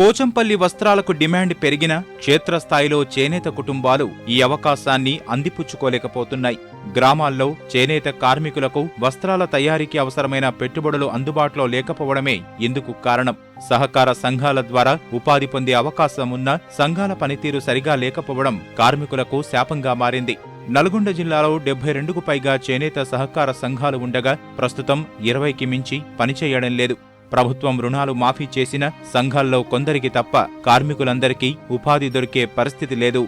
Pochampally వస్త్రాలకు demand పెరిగిన క్షేత్రస్థాయిలో చేనేత కుటుంబాలు ఈ అవకాశాన్ని అందిపుచ్చుకోలేకపోతున్నాయి. గ్రామాల్లో చేనేత కార్మికులకు వస్త్రాల తయారీకి అవసరమైన పెట్టుబడులు అందుబాటులో లేకపోవడమే ఇందుకు కారణం. సహకార సంఘాల ద్వారా ఉపాధి పొందే అవకాశం ఉన్న సంఘాల పనితీరు సరిగా లేకపోవడం కార్మికులకు శాపంగా మారింది. నల్గొండ జిల్లాలో 72కు పైగా చేనేత సహకార సంఘాలు ఉండగా ప్రస్తుతం 20కి మించి పనిచేయడం లేదు. ప్రభుత్వం రుణాలు మాఫీ చేసిన సంఘాల్లో కొందరికి తప్ప కార్మికులందరికీ ఉపాధి దొరికే పరిస్థితి లేదు.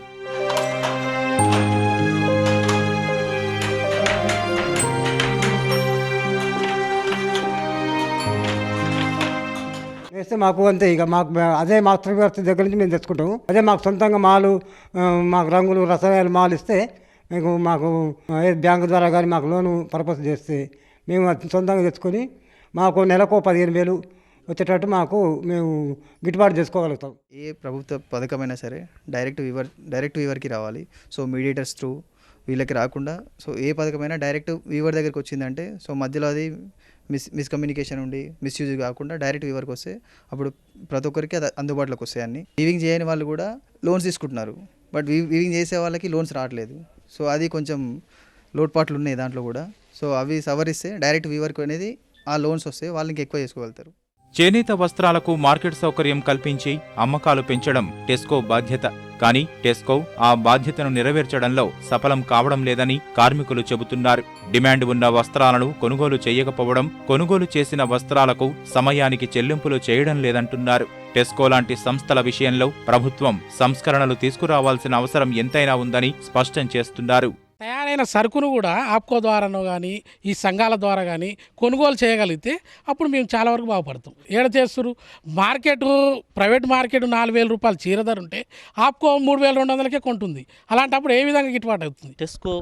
వేస్తే మాకు అంతే, ఇక మాకు అదే మా శ్రీవారి దగ్గర నుంచి మేము తెచ్చుకుంటాము. అదే మాకు సొంతంగా మాలు, మాకు రంగులు రసాయనాలు మాలు ఇస్తే మాకు బ్యాంకు ద్వారా కానీ మాకు లోను పర్పస్ చేస్తే మేము సొంతంగా తెచ్చుకొని మాకు నెలకు 15,000 వచ్చేటట్టు మేము గిట్టుబాటు చేసుకోగలుగుతాం. ఏ ప్రభుత్వ పథకమైనా సరే డైరెక్ట్ వీవర్కి రావాలి. సో మీడియేటర్స్ త్రూ వీళ్ళకి రాకుండా, సో ఏ పథకమైనా డైరెక్ట్ వీవర్ దగ్గరికి వచ్చిందంటే, సో మధ్యలో అది మిస్కమ్యూనికేషన్ ఉండి మిస్యూజ్ కాకుండా డైరెక్ట్ వీవర్కి వస్తే అప్పుడు ప్రతి ఒక్కరికి అది అందుబాటులోకి వస్తాయి. అన్ని వీవింగ్ చేయని వాళ్ళు కూడా లోన్స్ తీసుకుంటున్నారు, బట్ వీవింగ్ చేసే వాళ్ళకి లోన్స్ రావట్లేదు. సో అది కొంచెం లోటుపాట్లు ఉన్నాయి దాంట్లో కూడా. సో అవి సవరిస్తే డైరెక్ట్ వీవర్కి అనేది ఆ లోన్స్ వస్తే వాళ్ళకి ఎక్కువ చేసుకోగలుగుతారు. చేనేత వస్త్రాలకు మార్కెట్ సౌకర్యం కల్పించి అమ్మకాలు పెంచడం టెస్కో బాధ్యత. కానీ టెస్కో ఆ బాధ్యతను నెరవేర్చడంలో సఫలం కావడం లేదని కార్మికులు చెబుతున్నారు. డిమాండ్ ఉన్న వస్త్రాలను కొనుగోలు చేయకపోవడం, కొనుగోలు చేసిన వస్త్రాలకు సమయానికి చెల్లింపులు చేయడం లేదంటున్నారు. టెస్కో లాంటి సంస్థల విషయంలో ప్రభుత్వం సంస్కరణలు తీసుకురావాల్సిన అవసరం ఎంతైనా ఉందని స్పష్టం చేస్తున్నారు. తయారైన సరుకును కూడా ఆప్కో ద్వారానో కానీ ఈ సంఘాల ద్వారా కానీ కొనుగోలు చేయగలిగితే అప్పుడు మేము చాలా వరకు బాగుపడతాం. ఏడ చేస్తారు ప్రైవేట్ మార్కెట్ 4,000 రూపాయలు చీర ధర ఉంటే ఆప్కో 3,200కే కొంటుంది. అలాంటప్పుడు ఏ విధంగా గిట్టుబాటు అవుతుంది? టెస్కో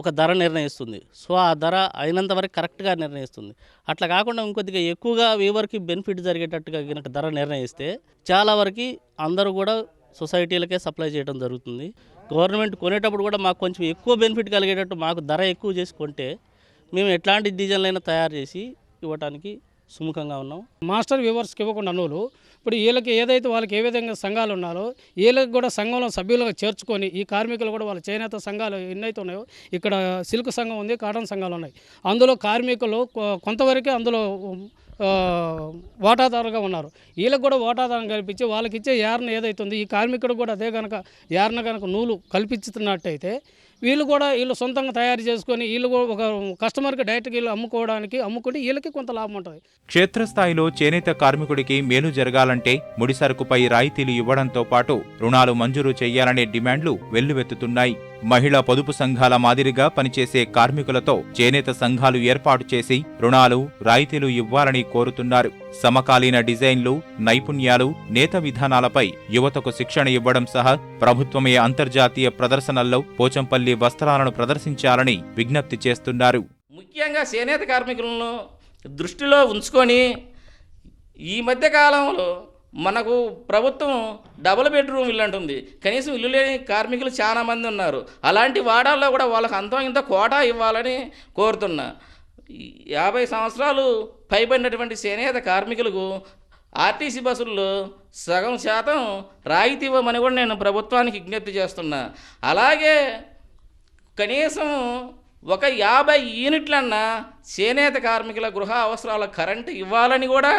ఒక ధర నిర్ణయిస్తుంది. సో ఆ ధర అయినంత వరకు కరెక్ట్గా నిర్ణయిస్తుంది. అట్లా కాకుండా ఇంకొద్దిగా ఎక్కువగా వీవర్కి బెనిఫిట్ జరిగేటట్టుగా కనుక ధర నిర్ణయిస్తే చాలా వరకు అందరూ కూడా సొసైటీలకే సప్లై చేయడం జరుగుతుంది. గవర్నమెంట్ కొనేటప్పుడు కూడా మాకు కొంచెం ఎక్కువ బెనిఫిట్ కలిగేటట్టు మాకు ధర ఎక్కువ చేసి కొంటే మేము ఎట్లాంటి డిజైన్లైనా తయారు చేసి ఇవ్వడానికి సుముఖంగా ఉన్నాం. మాస్టర్ వ్యూవర్స్కి ఇవ్వకుండా అన్నోళ్ళు ఇప్పుడు వీళ్ళకి ఏదైతే వాళ్ళకి ఏ విధంగా సంఘాలు ఉన్నారో వీళ్ళకి కూడా సంఘంలో సభ్యులుగా చేర్చుకొని ఈ కార్మికులు కూడా వాళ్ళ చేనేత సంఘాలు ఎన్నైతే ఉన్నాయో, ఇక్కడ సిల్క్ సంఘం ఉంది, కాటన్ సంఘాలు ఉన్నాయి. అందులో కార్మికులు కొంతవరకే అందులో వాటాదారుగా ఉన్నారు. వీళ్ళకి కూడా వాటాదారం కల్పించి వాళ్ళకి ఇచ్చే యార్న ఏదైతుంది ఈ కార్మికుడు కూడా అదే కనుక యార్న కనుక నూలు కల్పించుతున్నట్టయితే వీళ్ళు సొంతంగా తయారు చేసుకొని వీళ్ళు ఒక కస్టమర్కి డైరెక్ట్గా వీళ్ళు అమ్ముకుంటే వీళ్ళకి కొంత లాభం ఉంటుంది. క్షేత్రస్థాయిలో చేనేత కార్మికుడికి మేలు జరగాలంటే ముడిసరుకుపై రాయితీలు ఇవ్వడంతో పాటు రుణాలు మంజూరు చేయాలనే డిమాండ్లు వెల్లువెత్తుతున్నాయి. మహిళా పొదుపు సంఘాల మాదిరిగా పనిచేసే కార్మికులతో చేనేత సంఘాలు ఏర్పాటు చేసి రుణాలు, రాయితీలు ఇవ్వాలని కోరుతున్నారు. సమకాలీన డిజైన్లు, నైపుణ్యాలు, నేత విధానాలపై యువతకు శిక్షణ ఇవ్వడం సహా ప్రభుత్వమే అంతర్జాతీయ ప్రదర్శనల్లో పోచంపల్లి వస్త్రాలను ప్రదర్శించాలని విజ్ఞప్తి చేస్తున్నారు. ముఖ్యంగా చేనేత కార్మికులను దృష్టిలో ఉంచుకొని ఈ మధ్య కాలంలో మనకు ప్రభుత్వం డబుల్ బెడ్రూమ్ ఇల్లు అంటుంది. కనీసం ఇల్లు లేని కార్మికులు చాలామంది ఉన్నారు. అలాంటి వాడాల్లో కూడా వాళ్ళకి అంతో ఇంత కోటా ఇవ్వాలని కోరుతున్నా. 50 సంవత్సరాలు పైబడినటువంటి చేనేత కార్మికులకు ఆర్టీసీ బస్సుల్లో సగం శాతం రాయితీ ఇవ్వమని కూడా నేను ప్రభుత్వానికి విజ్ఞప్తి చేస్తున్నా. అలాగే కనీసం ఒక 50 యూనిట్లన్నా చేనేత కార్మికుల గృహ అవసరాల కరెంటు ఇవ్వాలని కూడా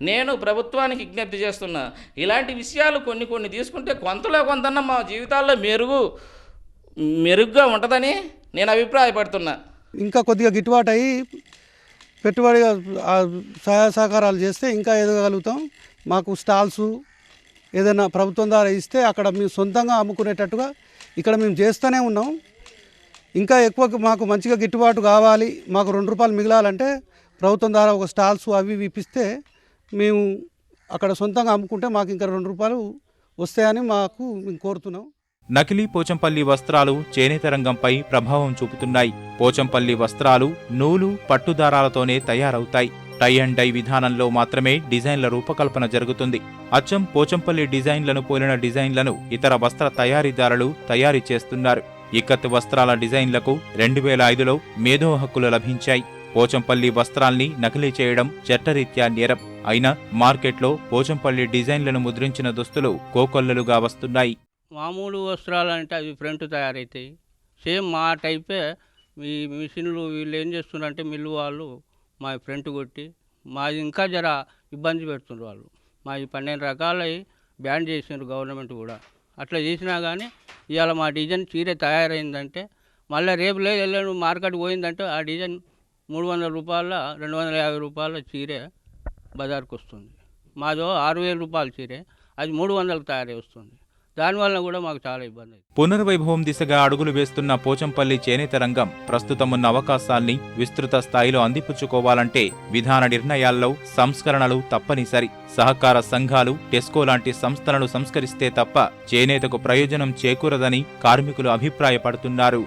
నేను ప్రభుత్వానికి విజ్ఞప్తి చేస్తున్నా. ఇలాంటి విషయాలు కొన్ని తీసుకుంటే కొంతలో కొంతన్నా మా జీవితాల్లో మెరుగ్గా ఉంటుందని నేను అభిప్రాయపడుతున్నా. ఇంకా కొద్దిగా గిట్టుబాటు అయ్యి పెట్టుబడి సహాయ సహకారాలు చేస్తే ఇంకా ఎదగలుగుతాం. మాకు స్టాల్స్ ఏదైనా ప్రభుత్వం ద్వారా ఇస్తే అక్కడ మేము సొంతంగా అమ్ముకునేటట్టుగా ఇక్కడ మేము చేస్తూనే ఉన్నాం. ఇంకా ఎక్కువ మాకు మంచిగా గిట్టుబాటు కావాలి, మాకు ₹2 మిగలాలంటే ప్రభుత్వం ద్వారా ఒక స్టాల్స్ అవి ఇప్పిస్తే మేము అక్కడ సొంతంగా అమ్ముకుంటే మాకు ఇంకా ₹2 వస్తాయని మేము కోరుతున్నాం. నకిలీ పోచంపల్లి వస్త్రాలు చేనేత రంగంపై ప్రభావం చూపుతున్నాయి. పోచంపల్లి వస్త్రాలు నూలు, పట్టుదారాలతోనే తయారవుతాయి. టై అండ్ డై విధానంలో మాత్రమే డిజైన్ల రూపకల్పన జరుగుతుంది. అచ్చం పోచంపల్లి డిజైన్లను పోలిన డిజైన్లను ఇతర వస్త్ర తయారీదారులు తయారీ చేస్తున్నారు. ఇక్కత్ వస్త్రాల డిజైన్లకు 2005లో మేధో హక్కులు లభించాయి. పోచంపల్లి వస్త్రాల్ని నకిలీ చేయడం చట్టరీత్యా నేరం. అయినా మార్కెట్లో పోచంపల్లి డిజైన్లను ముద్రించిన దుస్తులు కోకొల్లలుగా వస్తున్నాయి. మామూలు వస్త్రాలు అంటే అవి ఫ్రంట్ తయారవుతాయి. సేమ్ మా టైపే ఈ మిషన్లు వీళ్ళు ఏం చేస్తున్నారంటే మిల్లు వాళ్ళు మా ఫ్రంట్ కొట్టి మాది ఇంకా జర ఇబ్బంది పెడుతున్నారు వాళ్ళు. మాది 12 రకాలై బ్యాన్ చేసినారు గవర్నమెంట్ కూడా. అట్లా చేసినా కానీ ఇవాళ మా డిజైన్ చీర తయారైందంటే మళ్ళీ రేపు లేదు ఎల్లుండి మార్కెట్ పోయిందంటే ఆ డిజైన్ 300 రూపాయల 250 రూపాయల చీరే బజార్కి వస్తుంది. మాదో 6000 రూపాయల చీరే అది 300కు తయారై వస్తుంది. దానివల్ల కూడా మాకు చాలా ఇబ్బంది. పునర్వైభవం దిశగా అడుగులు వేస్తున్న పోచంపల్లి చేనేత రంగం ప్రస్తుతమున్న అవకాశాల్ని విస్తృత స్థాయిలో అందిపుచ్చుకోవాలంటే విధాన నిర్ణయాల్లో సంస్కరణలు తప్పనిసరి. సహకార సంఘాలు, టెస్కో లాంటి సంస్థలను సంస్కరిస్తే తప్ప చేనేతకు ప్రయోజనం చేకూరదని కార్మికులు అభిప్రాయపడుతున్నారు.